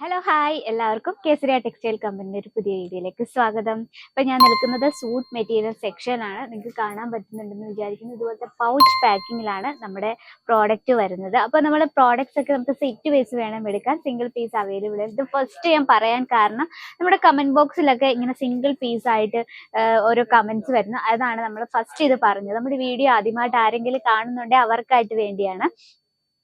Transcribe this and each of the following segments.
Hello hi എല്ലാവർക്കും Kesariya textile കമ്പനിയുടെ ഒരു പുതിയ വീഡിയോയിലേക്ക് സ്വാഗതം. ഇപ്പൊ ഞാൻ നിൽക്കുന്നത് സൂട്ട് മെറ്റീരിയൽ സെക്ഷനാണ്. നിങ്ങൾക്ക് കാണാൻ പറ്റുന്നുണ്ടെന്ന് വിചാരിക്കുന്നു. ഇതുപോലത്തെ പൗച്ച് പാക്കിങ്ങിലാണ് നമ്മുടെ പ്രോഡക്റ്റ് വരുന്നത്. അപ്പൊ നമ്മൾ പ്രോഡക്ട്സ് ഒക്കെ നമുക്ക് സെറ്റ് വൈസ് വേണം എടുക്കാൻ. സിംഗിൾ പീസ് അവൈലബിൾ ആണ്. ഇത് ഫസ്റ്റ് ഞാൻ പറയാൻ കാരണം നമ്മുടെ കമന്റ് ബോക്സിലൊക്കെ ഇങ്ങനെ സിംഗിൾ പീസ് ആയിട്ട് ഓരോ കമന്റ്സ് വരുന്നു. അതാണ് നമ്മൾ ഫസ്റ്റ് ഇത് പറഞ്ഞത്. നമ്മുടെ വീഡിയോ ആദ്യമായിട്ട് ആരെങ്കിലും കാണുന്നുണ്ടെങ്കിൽ അവർക്കായിട്ട് വേണ്ടിയാണ്.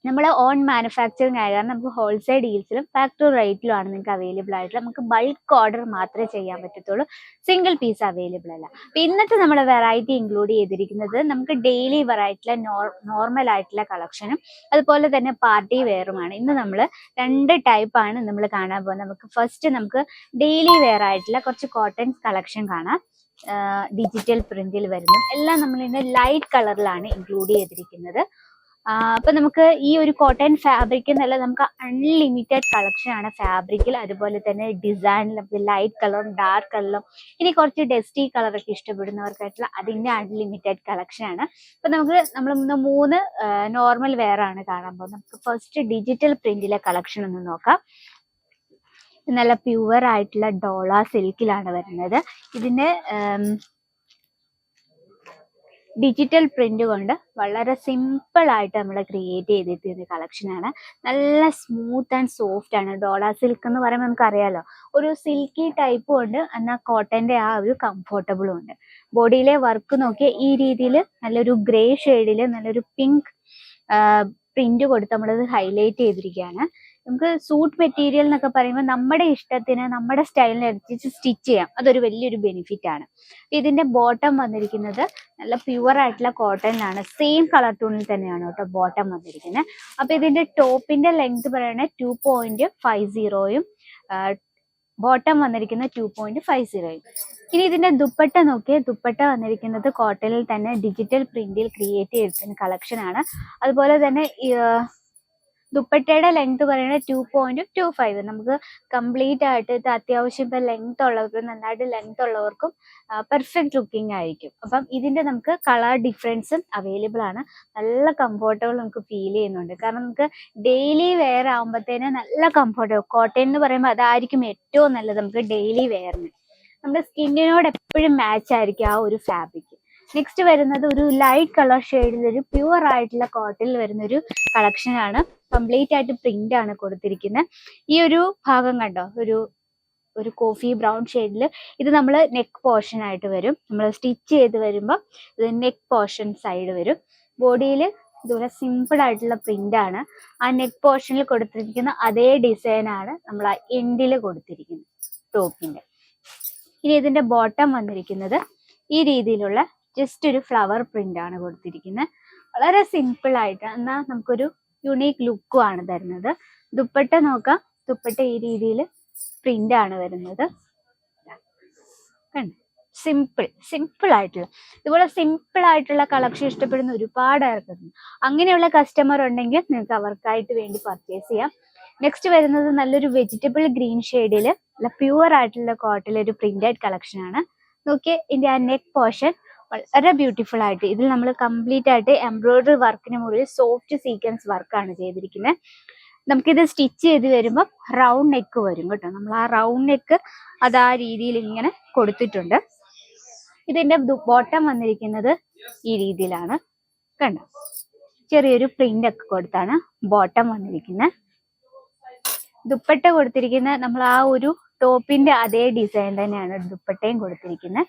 നമ്മൾ ഓൺ മാനുഫാക്ചറിങ് ആയ കാരണം നമുക്ക് ഹോൾസെയിൽ ഡീൽസിലും ഫാക്ടറി റേറ്റിലുമാണ് നിങ്ങൾക്ക് അവൈലബിൾ ആയിട്ടുള്ളത്. നമുക്ക് ബൾക്ക് ഓർഡർ മാത്രമേ ചെയ്യാൻ പറ്റത്തുള്ളൂ, സിംഗിൾ പീസ് അവൈലബിൾ അല്ല. അപ്പൊ ഇന്നത്തെ നമ്മുടെ വെറൈറ്റി ഇൻക്ലൂഡ് ചെയ്തിരിക്കുന്നത് നമുക്ക് ഡെയിലി വെറൈറ്റിയിലെ നോർമൽ ആയിട്ടുള്ള കളക്ഷനും അതുപോലെ തന്നെ പാർട്ടി വെയറുമാണ്. ഇന്ന് നമ്മൾ രണ്ട് ടൈപ്പാണ് നമ്മൾ കാണാൻ പോകുന്നത്. നമുക്ക് ഫസ്റ്റ് നമുക്ക് ഡെയിലി വെയർ ആയിട്ടുള്ള കുറച്ച് കോട്ടൺ കളക്ഷൻ കാണാം. ഡിജിറ്റൽ പ്രിന്റിൽ വരുന്നു. എല്ലാം നമ്മൾ ഇന്ന് ലൈറ്റ് കളറിലാണ് ഇൻക്ലൂഡ് ചെയ്തിരിക്കുന്നത്. അപ്പൊ നമുക്ക് ഈ ഒരു കോട്ടൺ ഫാബ്രിക് എന്നല്ല, നമുക്ക് അൺലിമിറ്റഡ് കളക്ഷൻ ആണ് ഫാബ്രിക്കിൽ. അതുപോലെ തന്നെ ഡിസൈനിൽ നമുക്ക് ലൈറ്റ് കളറും ഡാർക്ക് കളറും ഇനി കുറച്ച് ഡസ്റ്റി കളറൊക്കെ ഇഷ്ടപ്പെടുന്നവർക്കായിട്ടുള്ള അതിന്റെ അൺലിമിറ്റഡ് കളക്ഷൻ ആണ്. അപ്പൊ നമ്മൾ മൂന്ന് നോർമൽ വെയർ ആണ് കാണാൻ പോകുന്നത്. നമുക്ക് ഫസ്റ്റ് ഡിജിറ്റൽ പ്രിന്റിലെ കളക്ഷൻ ഒന്ന് നോക്കാം. നല്ല പ്യുവർ ആയിട്ടുള്ള ഡോള സിൽക്കിലാണ് വരുന്നത്. ഇതിന്റെ ഡിജിറ്റൽ പ്രിന്റ് കൊണ്ട് വളരെ സിമ്പിൾ ആയിട്ട് നമ്മൾ ക്രിയേറ്റ് ചെയ്തിട്ടുള്ള കളക്ഷനാണ്. നല്ല സ്മൂത്ത് ആൻഡ് സോഫ്റ്റ് ആണ്. ഡോള സിൽക്ക് എന്ന് പറയുമ്പോൾ നമുക്കറിയാലോ, ഒരു സിൽക്കി ടൈപ്പും ഉണ്ട്, എന്നാൽ കോട്ടന്റെ ആ ഒരു കംഫർട്ടബിളും ഉണ്ട്. ബോഡിയിലെ വർക്ക് നോക്കിയാൽ ഈ രീതിയിൽ നല്ലൊരു ഗ്രേ ഷെയ്ഡിൽ നല്ലൊരു പിങ്ക് പ്രിന്റ് കൊടുത്ത് നമ്മളത് ഹൈലൈറ്റ് ചെയ്തിരിക്കുകയാണ്. നമുക്ക് സൂട്ട് മെറ്റീരിയൽ എന്നൊക്കെ പറയുമ്പോൾ നമ്മുടെ ഇഷ്ടത്തിന് നമ്മുടെ സ്റ്റൈലിനനുസരിച്ച് സ്റ്റിച്ച് ചെയ്യാം. അതൊരു വലിയൊരു ബെനിഫിറ്റ് ആണ്. ഇതിന്റെ ബോട്ടം വന്നിരിക്കുന്നത് നല്ല പ്യുവർ ആയിട്ടുള്ള കോട്ടണിലാണ്. സെയിം കളർ ടൂണിൽ തന്നെയാണ് കേട്ടോ ബോട്ടം വന്നിരിക്കുന്നത്. അപ്പൊ ഇതിന്റെ ടോപ്പിന്റെ ലെങ്ത് പറയുന്നത് 2.50യും ബോട്ടം വന്നിരിക്കുന്നത് 2.50യും. ഇനി ഇതിന്റെ ദുപ്പട്ട നോക്കിയാൽ ദുപ്പട്ട വന്നിരിക്കുന്നത് കോട്ടണിൽ തന്നെ ഡിജിറ്റൽ പ്രിന്റിൽ ക്രിയേറ്റ് ചെയ്തിരിക്കുന്ന കളക്ഷൻ ആണ്. അതുപോലെ തന്നെ ദുപ്പട്ടയുടെ ലെങ്ത് പറയുന്നത് 2.25. നമുക്ക് കംപ്ലീറ്റ് ആയിട്ട് ഇത് അത്യാവശ്യം ഇപ്പൊ ലെങ്ത് ഉള്ളവർക്ക്, നന്നായിട്ട് ലെങ്ത് ഉള്ളവർക്കും പെർഫെക്റ്റ് ലുക്കിംഗ് ആയിരിക്കും. അപ്പം ഇതിന്റെ നമുക്ക് കളർ ഡിഫറൻസും അവൈലബിൾ ആണ്. നല്ല കംഫർട്ടബിൾ നമുക്ക് ഫീൽ ചെയ്യുന്നുണ്ട്. കാരണം നമുക്ക് ഡെയിലി വെയർ ആകുമ്പോഴത്തേന് നല്ല കംഫർട്ടബിൾ. കോട്ടൺ എന്ന് പറയുമ്പോൾ അതായിരിക്കും ഏറ്റവും നല്ലത് നമുക്ക് ഡെയിലി വെയറിന്. നമ്മുടെ സ്കിന്നിനോട് എപ്പോഴും മാച്ച് ആയിരിക്കും ആ ഒരു ഫാബ്രിക്. നെക്സ്റ്റ് വരുന്നത് ഒരു ലൈറ്റ് കളർ ഷെയ്ഡിൽ ഒരു പ്യുവർ ആയിട്ടുള്ള കോട്ടണിൽ വരുന്ന ഒരു കളക്ഷൻ ആണ്. കംപ്ലീറ്റ് ആയിട്ട് പ്രിന്റ് ആണ് കൊടുത്തിരിക്കുന്നത്. ഈ ഒരു ഭാഗം കണ്ടോ, ഒരു കോഫി ബ്രൗൺ ഷെയ്ഡിൽ ഇത് നമ്മൾ നെക്ക് പോർഷൻ ആയിട്ട് വരും. നമ്മൾ സ്റ്റിച്ച് ചെയ്ത് വരുമ്പോൾ ഇത് നെക്ക് പോർഷൻ സൈഡ് വരും. ബോഡിയിൽ ഇതുപോലെ സിമ്പിൾ ആയിട്ടുള്ള പ്രിന്റ് ആണ്. ആ നെക്ക് പോർഷനിൽ കൊടുത്തിരിക്കുന്ന അതേ ഡിസൈൻ ആണ് നമ്മൾ ആ എൻഡിൽ കൊടുത്തിരിക്കുന്നത് ടോപ്പിന്റെ. ഇനി ഇതിന്റെ ബോട്ടം വന്നിരിക്കുന്നത് ഈ രീതിയിലുള്ള ജസ്റ്റ് ഒരു ഫ്ലവർ പ്രിന്റ് ആണ് കൊടുത്തിരിക്കുന്നത്. വളരെ സിമ്പിൾ ആയിട്ട്, എന്നാൽ നമുക്കൊരു യുണീക്ക് ലുക്കും ആണ് തരുന്നത്. ദുപ്പട്ട നോക്കാം. ദുപ്പട്ട ഈ രീതിയിൽ പ്രിന്റ് ആണ് വരുന്നത്. സിമ്പിൾ ആയിട്ടുള്ള ഇതുപോലെ സിമ്പിൾ ആയിട്ടുള്ള കളക്ഷൻ ഇഷ്ടപ്പെടുന്ന ഒരുപാട് പേർക്കുണ്ട്. അങ്ങനെയുള്ള കസ്റ്റമർ ഉണ്ടെങ്കിൽ നിങ്ങൾക്ക് അവർക്കായിട്ട് വേണ്ടി പർച്ചേസ് ചെയ്യാം. നെക്സ്റ്റ് വരുന്നത് നല്ലൊരു വെജിറ്റബിൾ ഗ്രീൻ ഷെയ്ഡിൽ നല്ല പ്യുവർ ആയിട്ടുള്ള കോട്ടണിൽ ഒരു പ്രിന്റഡ് കളക്ഷൻ ആണ്. നോക്കിയേ, ഇതിന്റെ ആ നെക്ക് പോർഷൻ വളരെ ബ്യൂട്ടിഫുൾ ആയിട്ട് ഇതിൽ നമ്മൾ കംപ്ലീറ്റ് ആയിട്ട് എംബ്രോയിഡറി വർക്കിന് മുകളിൽ സോഫ്റ്റ് സീക്വൻസ് വർക്കാണ് ചെയ്തിരിക്കുന്നത്. നമുക്കിത് സ്റ്റിച്ച് ചെയ്ത് വരുമ്പോൾ റൗണ്ട് നെക്ക് വരും കേട്ടോ. നമ്മൾ ആ റൗണ്ട് നെക്ക് അത് ആ രീതിയിൽ ഇങ്ങനെ കൊടുത്തിട്ടുണ്ട്. ഇതിന്റെ ബോട്ടം വന്നിരിക്കുന്നത് ഈ രീതിയിലാണ്. കണ്ടോ, ചെറിയൊരു പ്രിന്റ് ഒക്കെ കൊടുത്താണ് ബോട്ടം വന്നിരിക്കുന്നത്. ദുപ്പട്ട കൊടുത്തിരിക്കുന്നത് നമ്മൾ ആ ഒരു ടോപ്പിന്റെ അതേ ഡിസൈൻ തന്നെയാണ് ദുപ്പട്ടയും കൊടുത്തിരിക്കുന്നത്.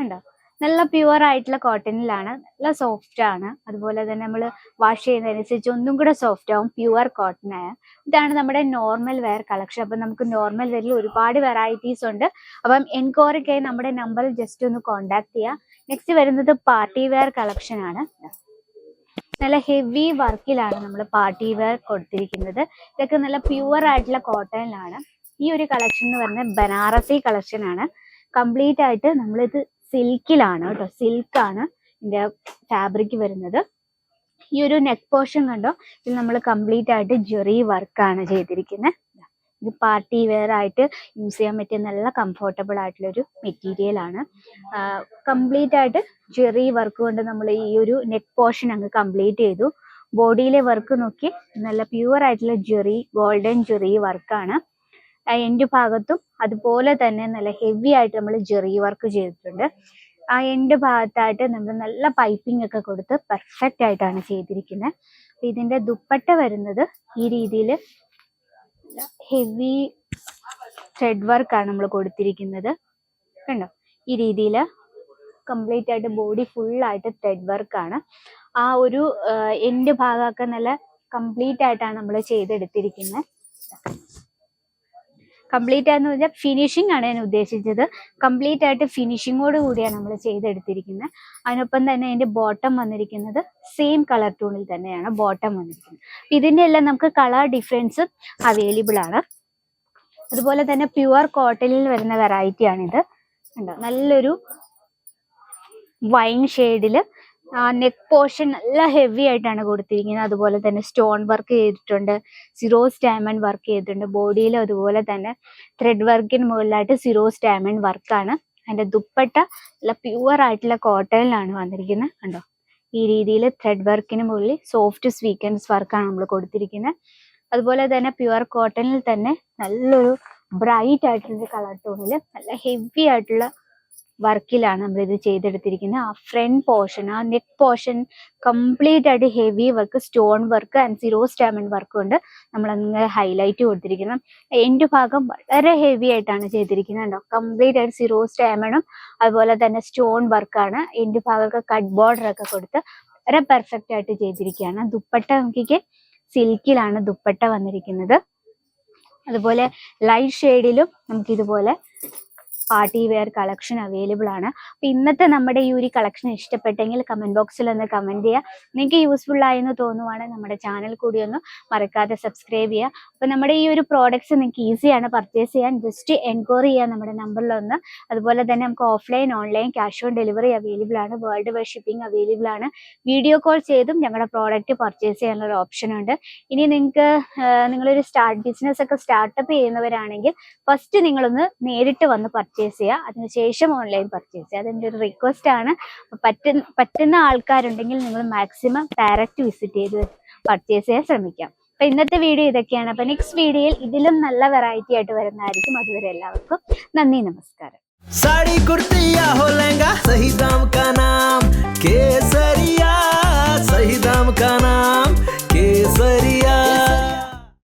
ഉണ്ടോ, നല്ല പ്യുവർ ആയിട്ടുള്ള കോട്ടണിലാണ്. നല്ല സോഫ്റ്റ് ആണ്. അതുപോലെ തന്നെ നമ്മൾ വാഷ് ചെയ്യുന്നതനുസരിച്ച് ഒന്നും കൂടെ സോഫ്റ്റ് ആവും. പ്യുവർ കോട്ടൺ ആയ ഇതാണ് നമ്മുടെ നോർമൽ വെയർ കളക്ഷൻ. അപ്പം നമുക്ക് നോർമൽ വെയറിൽ ഒരുപാട് വെറൈറ്റീസ് ഉണ്ട്. അപ്പം എൻക്വയറിക്കായി നമ്മുടെ നമ്പറിൽ ജസ്റ്റ് ഒന്ന് കോണ്ടാക്ട് ചെയ്യാം. നെക്സ്റ്റ് വരുന്നത് പാർട്ടി വെയർ കളക്ഷൻ ആണ്. നല്ല ഹെവി വർക്കിലാണ് നമ്മൾ പാർട്ടി വെയർ കൊടുത്തിരിക്കുന്നത്. ഇതൊക്കെ നല്ല പ്യുവർ ആയിട്ടുള്ള കോട്ടണിലാണ്. ഈ ഒരു കളക്ഷൻ എന്ന് പറഞ്ഞാൽ ബനാറസി കളക്ഷൻ ആണ്. കംപ്ലീറ്റ് ആയിട്ട് നമ്മളിത് സിൽക്കിലാണ് കേട്ടോ. സിൽക്കാണ് ഇതിന്റെ ഫാബ്രിക് വരുന്നത്. ഈ ഒരു നെക്ക് പോർഷൻ കണ്ടോ, ഇതിൽ നമ്മൾ കംപ്ലീറ്റ് ആയിട്ട് ജെറി വർക്കാണ് ചെയ്തിരിക്കുന്നത്. ഇത് പാർട്ടി വെയർ ആയിട്ട് യൂസ് ചെയ്യാൻ പറ്റിയ നല്ല കംഫർട്ടബിൾ ആയിട്ടുള്ള ഒരു മെറ്റീരിയൽ ആണ്. കംപ്ലീറ്റ് ആയിട്ട് ജെറി വർക്ക് കൊണ്ട് നമ്മൾ ഈ ഒരു നെക്ക് പോർഷൻ അങ്ങ് കംപ്ലീറ്റ് ചെയ്തു. ബോഡിയിലെ വർക്ക് നോക്കി നല്ല പ്യുവർ ആയിട്ടുള്ള ജെറി, ഗോൾഡൻ ജെറി വർക്കാണ്. എൻഡ് ഭാഗത്തും അതുപോലെ തന്നെ നല്ല ഹെവി ആയിട്ട് നമ്മൾ ജെറി വർക്ക് ചെയ്തിട്ടുണ്ട്. ആ എൻഡ് ഭാഗത്തായിട്ട് നമ്മൾ നല്ല പൈപ്പിംഗ് ഒക്കെ കൊടുത്ത് പെർഫെക്റ്റ് ആയിട്ടാണ് ചെയ്തിരിക്കുന്നത്. ഇതിന്റെ ദുപ്പട്ട വരുന്നത് ഈ രീതിയിൽ ഹെവി ത്രെഡ് വർക്കാണ് നമ്മൾ കൊടുത്തിരിക്കുന്നത്. കണ്ടോ, ഈ രീതിയിൽ കംപ്ലീറ്റ് ആയിട്ട് ബോഡി ഫുള്ളായിട്ട് ത്രെഡ് വർക്കാണ്. ആ ഒരു എൻഡ് ഭാഗമൊക്കെ നല്ല കംപ്ലീറ്റ് ആയിട്ടാണ് നമ്മൾ ചെയ്തെടുത്തിരിക്കുന്നത്. കംപ്ലീറ്റ് ആയെന്ന് പറഞ്ഞാൽ ഫിനിഷിംഗ് ആണ് ഞാൻ ഉദ്ദേശിച്ചത്. കംപ്ലീറ്റ് ആയിട്ട് ഫിനിഷിങ്ങോട് കൂടിയാണ് നമ്മൾ ചെയ്തെടുത്തിരിക്കുന്നത്. അതിനൊപ്പം തന്നെ അതിന്റെ ബോട്ടം വന്നിരിക്കുന്നത് സെയിം കളർ ടൂണിൽ തന്നെയാണ് ബോട്ടം വന്നിരിക്കുന്നത്. ഇതിന്റെ എല്ലാം നമുക്ക് കളർ ഡിഫറൻസ് അവൈലബിൾ ആണ്. അതുപോലെ തന്നെ പ്യുവർ കോട്ടണിൽ വരുന്ന വെറൈറ്റി ആണിത്. ഉണ്ടോ, നല്ലൊരു വൈൻ ഷെയ്ഡില് നെക്ക് പോർഷൻ നല്ല ഹെവി ആയിട്ടാണ് കൊടുത്തിരിക്കുന്നത്. അതുപോലെ തന്നെ സ്റ്റോൺ വർക്ക് ചെയ്തിട്ടുണ്ട്, സിറോസ് ഡയമണ്ട് വർക്ക് ചെയ്തിട്ടുണ്ട്. ബോഡിയിലും അതുപോലെ തന്നെ ത്രെഡ് വർക്കിന് മുകളിലായിട്ട് സിറോസ് ഡയമണ്ട് വർക്കാണ്. അതിന്റെ ദുപ്പട്ട നല്ല പ്യുവർ ആയിട്ടുള്ള കോട്ടണിലാണ് വന്നിരിക്കുന്നത്. കണ്ടോ, ഈ രീതിയിൽ ത്രെഡ് വർക്കിന് മുകളിൽ സോഫ്റ്റ് സ്വീക്വൻസ് വർക്കാണ് നമ്മൾ കൊടുത്തിരിക്കുന്നത്. അതുപോലെ തന്നെ പ്യുവർ കോട്ടണിൽ തന്നെ നല്ലൊരു ബ്രൈറ്റ് ആയിട്ടുള്ള കളർ ടോണിൽ നല്ല ഹെവി ആയിട്ടുള്ള വർക്കിലാണ് നമ്മൾ ഇത് ചെയ്തെടുത്തിരിക്കുന്നത്. ആ ഫ്രണ്ട് പോർഷൻ, ആ നെക്ക് പോർഷൻ കംപ്ലീറ്റ് ആയിട്ട് heavy work, stone work and Syros diamond work കൊണ്ട് നമ്മൾ അങ്ങനെ ഹൈലൈറ്റ് കൊടുത്തിരിക്കുന്നത്. എൻഡ് ഭാഗം വളരെ ഹെവി ആയിട്ടാണ് ചെയ്തിരിക്കുന്നത്. കണ്ടോ, കംപ്ലീറ്റ് ആയിട്ട് സിറോസ് ഡയമണ്ടും അതുപോലെ തന്നെ സ്റ്റോൺ വർക്കാണ്. എൻഡ് ഭാഗമൊക്കെ കട്ട് ബോർഡർ ഒക്കെ കൊടുത്ത് വളരെ പെർഫെക്റ്റ് ആയിട്ട് ചെയ്തിരിക്കുകയാണ്. ദുപ്പട്ട നോക്കിക്ക് സിൽക്കിലാണ് ദുപ്പട്ട വന്നിരിക്കുന്നത്. അതുപോലെ ലൈറ്റ് ഷെയ്ഡിലും നമുക്ക് ഇതുപോലെ പാർട്ടി വെയർ കളക്ഷൻ അവൈലബിൾ ആണ്. അപ്പൊ ഇന്നത്തെ നമ്മുടെ ഈ ഒരു കളക്ഷൻ ഇഷ്ടപ്പെട്ടെങ്കിൽ കമന്റ് ബോക്സിൽ ഒന്ന് കമന്റ് ചെയ്യുക. നിങ്ങൾക്ക് യൂസ്ഫുൾ ആയെന്ന് തോന്നുവാണെങ്കിൽ നമ്മുടെ ചാനൽ കൂടി ഒന്ന് മറക്കാതെ സബ്സ്ക്രൈബ് ചെയ്യുക. അപ്പൊ നമ്മുടെ ഈ ഒരു പ്രോഡക്ട്സ് നിങ്ങൾക്ക് ഈസിയാണ് പർച്ചേസ് ചെയ്യാൻ. ജസ്റ്റ് എൻക്വയറി ചെയ്യാൻ നമ്മുടെ നമ്പറിലൊന്ന്. അതുപോലെ തന്നെ നമുക്ക് offline online cash on delivery available ആണ്. വേൾഡ് വൈഡ് ഷിപ്പിംഗ് അവൈലബിൾ ആണ്. വീഡിയോ കോൾ ചെയ്തും ഞങ്ങളുടെ പ്രോഡക്റ്റ് പർച്ചേസ് ചെയ്യാനുള്ള ഒരു ഓപ്ഷൻ ഉണ്ട്. ഇനി നിങ്ങൾക്ക് നിങ്ങളൊരു ബിസിനസ് ഒക്കെ സ്റ്റാർട്ടപ്പ് ചെയ്യുന്നവരാണെങ്കിൽ ഫസ്റ്റ് നിങ്ങളൊന്ന് നേരിട്ട് വന്ന് പർച്ചേസ് ചെയ്യുക, അതിനുശേഷം ഓൺലൈൻ പർച്ചേസ് ചെയ്യുക. അതെൻ്റെ ഒരു റിക്വസ്റ്റ് ആണ്. പറ്റുന്ന ആൾക്കാരുണ്ടെങ്കിൽ നിങ്ങൾ മാക്സിമം ഡയറക്റ്റ് വിസിറ്റ് ചെയ്ത് പർച്ചേസ് ചെയ്യാൻ ശ്രമിക്കാം. അപ്പൊ ഇന്നത്തെ വീഡിയോ ഇതൊക്കെയാണ്. അപ്പൊ നെക്സ്റ്റ് വീഡിയോയിൽ ഇതിലും നല്ല വെറൈറ്റി ആയിട്ട് വരുന്നതായിരിക്കും. അതുവരെ എല്ലാവർക്കും നന്ദി, നമസ്കാരം. साड़ी कुर्ती या हो लहंगा, सही दाम का नाम केसरिया, सही दाम का नाम केसरिया।